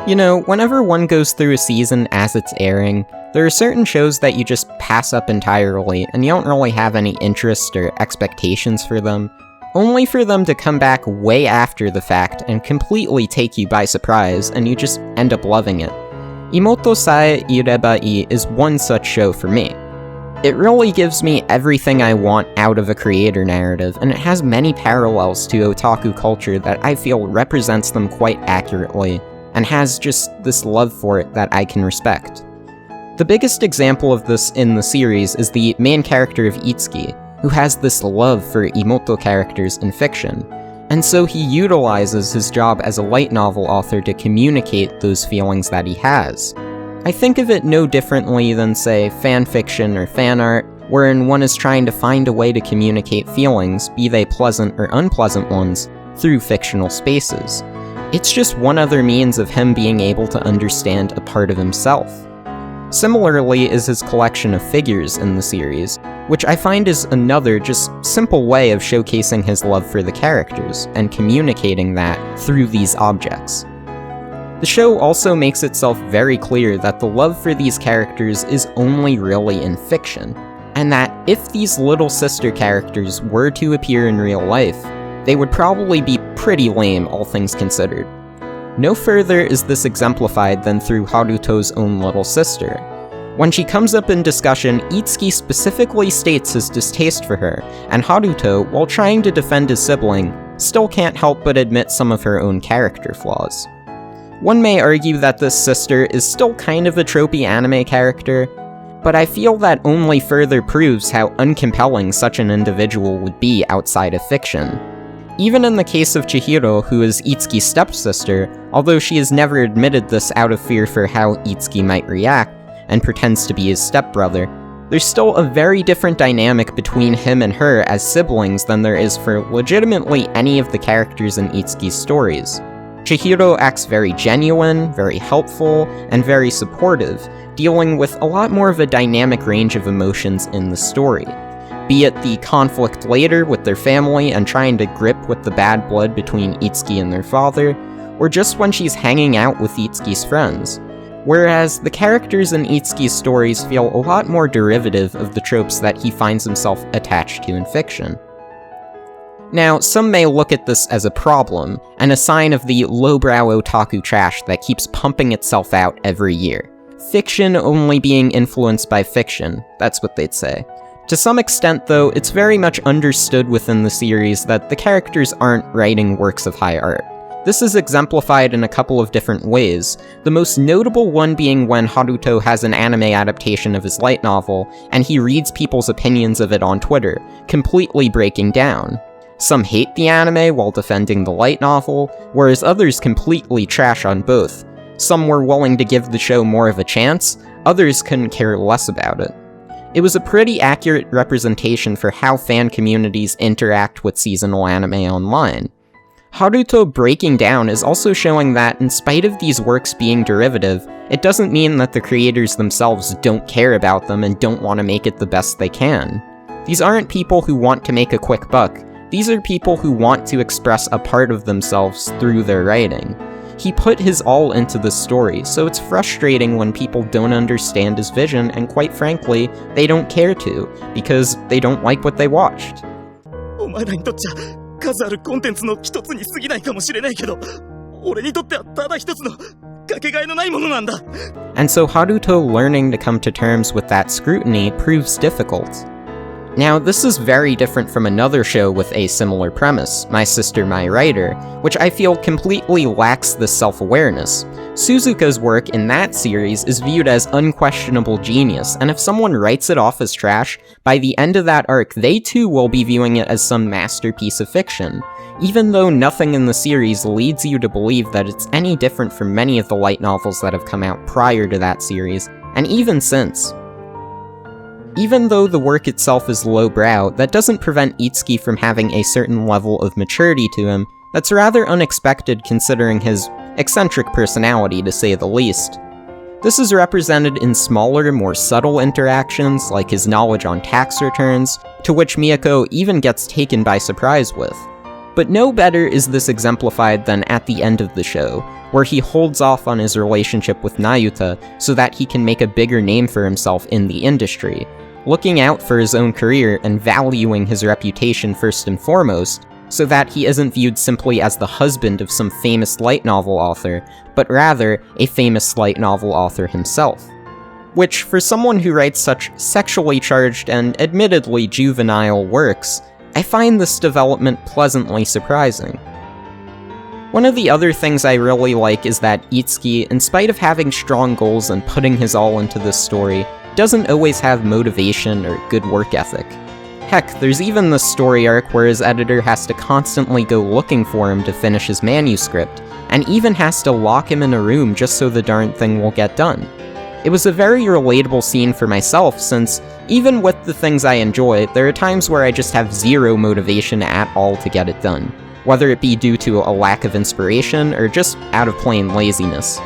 You know, whenever one goes through a season as it's airing, there are certain shows that you just pass up entirely, and you don't really have any interest or expectations for them, only for them to come back way after the fact and completely take you by surprise, and you just end up loving it. Imouto sae Ireba Ii is one such show for me. It really gives me everything I want out of a creator narrative, and it has many parallels to otaku culture that I feel represents them quite accurately, and has just this love for it that I can respect. The biggest example of this in the series is the main character of Itsuki, who has this love for Imouto characters in fiction, and so he utilizes his job as a light novel author to communicate those feelings that he has. I think of it no differently than, say, fanfiction or fan art, wherein one is trying to find a way to communicate feelings, be they pleasant or unpleasant ones, through fictional spaces. It's just one other means of him being able to understand a part of himself. Similarly is his collection of figures in the series, which I find is another just simple way of showcasing his love for the characters, and communicating that through these objects. The show also makes itself very clear that the love for these characters is only really in fiction, and that if these little sister characters were to appear in real life, they would probably be pretty lame, all things considered. No further is this exemplified than through Haruto's own little sister. When she comes up in discussion, Itsuki specifically states his distaste for her, and Haruto, while trying to defend his sibling, still can't help but admit some of her own character flaws. One may argue that this sister is still kind of a tropey anime character, but I feel that only further proves how uncompelling such an individual would be outside of fiction. Even in the case of Chihiro, who is Itsuki's stepsister, although she has never admitted this out of fear for how Itsuki might react, and pretends to be his stepbrother, there's still a very different dynamic between him and her as siblings than there is for legitimately any of the characters in Itsuki's stories. Chihiro acts very genuine, very helpful, and very supportive, dealing with a lot more of a dynamic range of emotions in the story. Be it the conflict later with their family and trying to grip with the bad blood between Itsuki and their father, or just when she's hanging out with Itsuki's friends. Whereas the characters in Itsuki's stories feel a lot more derivative of the tropes that he finds himself attached to in fiction. Now, some may look at this as a problem, and a sign of the lowbrow otaku trash that keeps pumping itself out every year. Fiction only being influenced by fiction, that's what they'd say. To some extent, though, it's very much understood within the series that the characters aren't writing works of high art. This is exemplified in a couple of different ways, the most notable one being when Haruto has an anime adaptation of his light novel, and he reads people's opinions of it on Twitter, completely breaking down. Some hate the anime while defending the light novel, whereas others completely trash on both. Some were willing to give the show more of a chance, others couldn't care less about it. It was a pretty accurate representation for how fan communities interact with seasonal anime online. Haruto breaking down is also showing that, in spite of these works being derivative, it doesn't mean that the creators themselves don't care about them and don't want to make it the best they can. These aren't people who want to make a quick buck, these are people who want to express a part of themselves through their writing. He put his all into this story, so it's frustrating when people don't understand his vision, and quite frankly, they don't care to, because they don't like what they watched. And so Haruto learning to come to terms with that scrutiny proves difficult. Now, this is very different from another show with a similar premise, My Sister, My Writer, which I feel completely lacks this self-awareness. Suzuka's work in that series is viewed as unquestionable genius, and if someone writes it off as trash, by the end of that arc, they too will be viewing it as some masterpiece of fiction, even though nothing in the series leads you to believe that it's any different from many of the light novels that have come out prior to that series, and even since. Even though the work itself is lowbrow, that doesn't prevent Itsuki from having a certain level of maturity to him that's rather unexpected considering his eccentric personality, to say the least. This is represented in smaller, more subtle interactions, like his knowledge on tax returns, to which Miyako even gets taken by surprise with. But no better is this exemplified than at the end of the show, where he holds off on his relationship with Nayuta so that he can make a bigger name for himself in the industry, looking out for his own career and valuing his reputation first and foremost, so that he isn't viewed simply as the husband of some famous light novel author, but rather a famous light novel author himself. Which, for someone who writes such sexually charged and admittedly juvenile works, I find this development pleasantly surprising. One of the other things I really like is that Itsuki, in spite of having strong goals and putting his all into this story, doesn't always have motivation or good work ethic. Heck, there's even this story arc where his editor has to constantly go looking for him to finish his manuscript, and even has to lock him in a room just so the darn thing will get done. It was a very relatable scene for myself, since even with the things I enjoy, there are times where I just have zero motivation at all to get it done, whether it be due to a lack of inspiration or just out of plain laziness.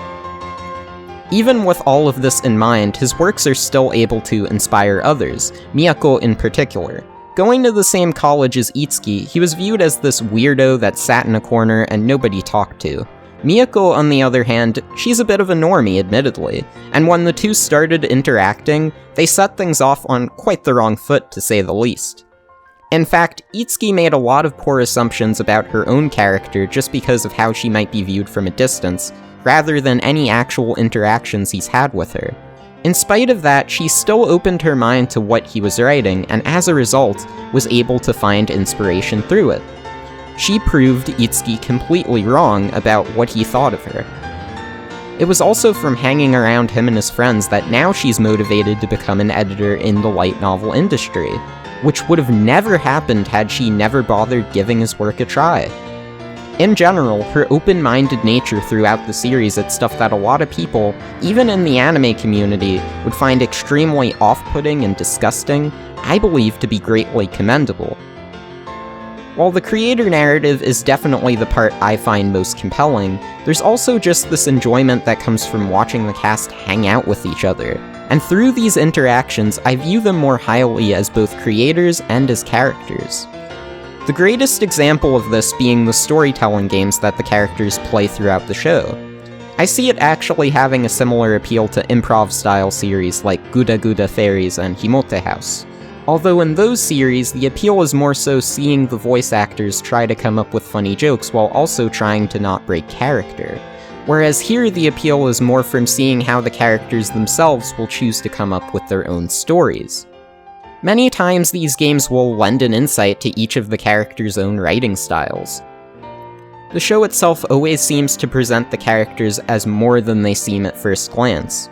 Even with all of this in mind, his works are still able to inspire others, Miyako in particular. Going to the same college as Itsuki, he was viewed as this weirdo that sat in a corner and nobody talked to. Miyako, on the other hand, she's a bit of a normie, admittedly, and when the two started interacting, they set things off on quite the wrong foot, to say the least. In fact, Itsuki made a lot of poor assumptions about her own character just because of how she might be viewed from a distance, rather than any actual interactions he's had with her. In spite of that, she still opened her mind to what he was writing, and as a result, was able to find inspiration through it. She proved Itsuki completely wrong about what he thought of her. It was also from hanging around him and his friends that now she's motivated to become an editor in the light novel industry, which would have never happened had she never bothered giving his work a try. In general, her open-minded nature throughout the series is stuff that a lot of people, even in the anime community, would find extremely off-putting and disgusting, I believe to be greatly commendable. While the creator narrative is definitely the part I find most compelling, there's also just this enjoyment that comes from watching the cast hang out with each other, and through these interactions, I view them more highly as both creators and as characters. The greatest example of this being the storytelling games that the characters play throughout the show. I see it actually having a similar appeal to improv-style series like Guda Guda Fairies and Himote House. Although in those series, the appeal is more so seeing the voice actors try to come up with funny jokes while also trying to not break character. Whereas here the appeal is more from seeing how the characters themselves will choose to come up with their own stories. Many times these games will lend an insight to each of the characters' own writing styles. The show itself always seems to present the characters as more than they seem at first glance.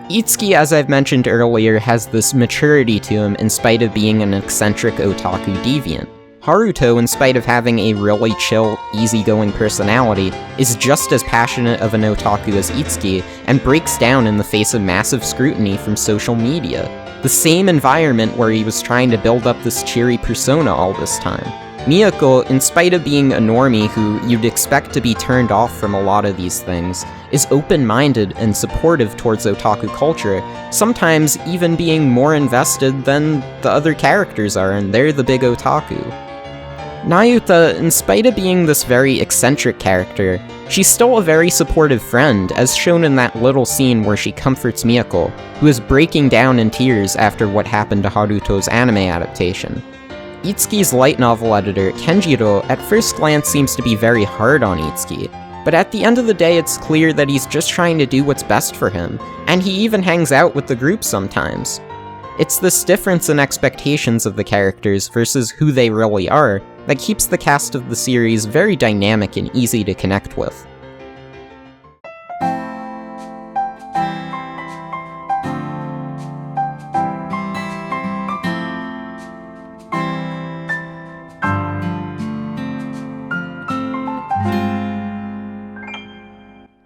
Itsuki, as I've mentioned earlier, has this maturity to him in spite of being an eccentric otaku deviant. Haruto, in spite of having a really chill, easygoing personality, is just as passionate of an otaku as Itsuki, and breaks down in the face of massive scrutiny from social media. The same environment where he was trying to build up this cheery persona all this time. Miyako, in spite of being a normie who you'd expect to be turned off from a lot of these things, is open-minded and supportive towards otaku culture, sometimes even being more invested than the other characters are, and they're the big otaku. Nayuta, in spite of being this very eccentric character, she's still a very supportive friend, as shown in that little scene where she comforts Miyako, who is breaking down in tears after what happened to Haruto's anime adaptation. Itsuki's light novel editor, Kenjiro, at first glance seems to be very hard on Itsuki, but at the end of the day it's clear that he's just trying to do what's best for him, and he even hangs out with the group sometimes. It's this difference in expectations of the characters versus who they really are that keeps the cast of the series very dynamic and easy to connect with.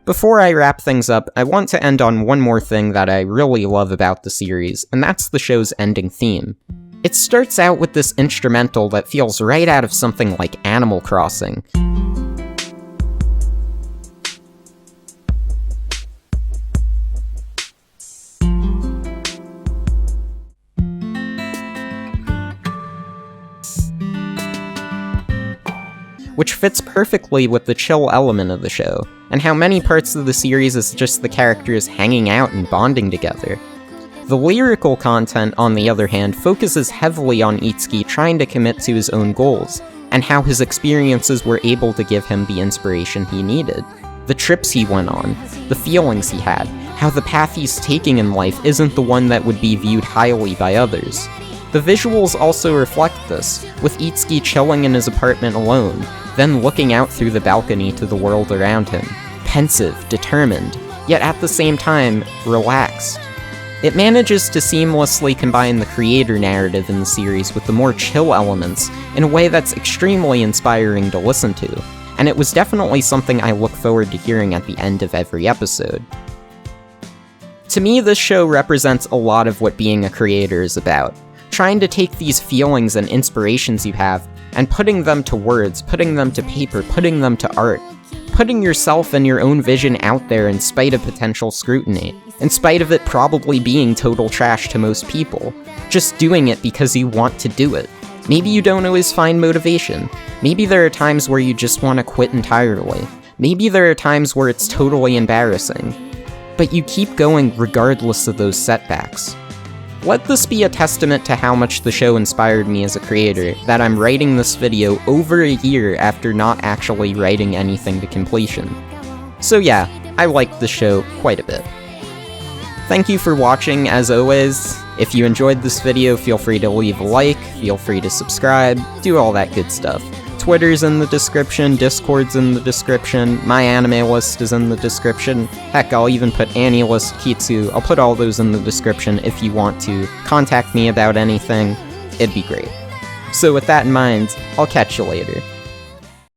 Before I wrap things up, I want to end on one more thing that I really love about the series, and that's the show's ending theme. It starts out with this instrumental that feels right out of something like Animal Crossing. which fits perfectly with the chill element of the show, and how many parts of the series is just the characters hanging out and bonding together. The lyrical content, on the other hand, focuses heavily on Itsuki trying to commit to his own goals, and how his experiences were able to give him the inspiration he needed. The trips he went on, the feelings he had, how the path he's taking in life isn't the one that would be viewed highly by others. The visuals also reflect this, with Itsuki chilling in his apartment alone, then looking out through the balcony to the world around him, pensive, determined, yet at the same time, relaxed. It manages to seamlessly combine the creator narrative in the series with the more chill elements in a way that's extremely inspiring to listen to, and it was definitely something I look forward to hearing at the end of every episode. To me, this show represents a lot of what being a creator is about, trying to take these feelings and inspirations you have and putting them to words, putting them to paper, putting them to art. Putting yourself and your own vision out there in spite of potential scrutiny, in spite of it probably being total trash to most people. Just doing it because you want to do it. Maybe you don't always find motivation. Maybe there are times where you just want to quit entirely. Maybe there are times where it's totally embarrassing. But you keep going regardless of those setbacks. Let this be a testament to how much the show inspired me as a creator, that I'm writing this video over a year after not actually writing anything to completion. So yeah, I liked the show quite a bit. Thank you for watching, as always. If you enjoyed this video, feel free to leave a like, feel free to subscribe, do all that good stuff. Twitter's in the description, Discord's in the description, my anime list is in the description. Heck, I'll even put AniList, Kitsu, I'll put all those in the description if you want to contact me about anything. It'd be great. So with that in mind, I'll catch you later.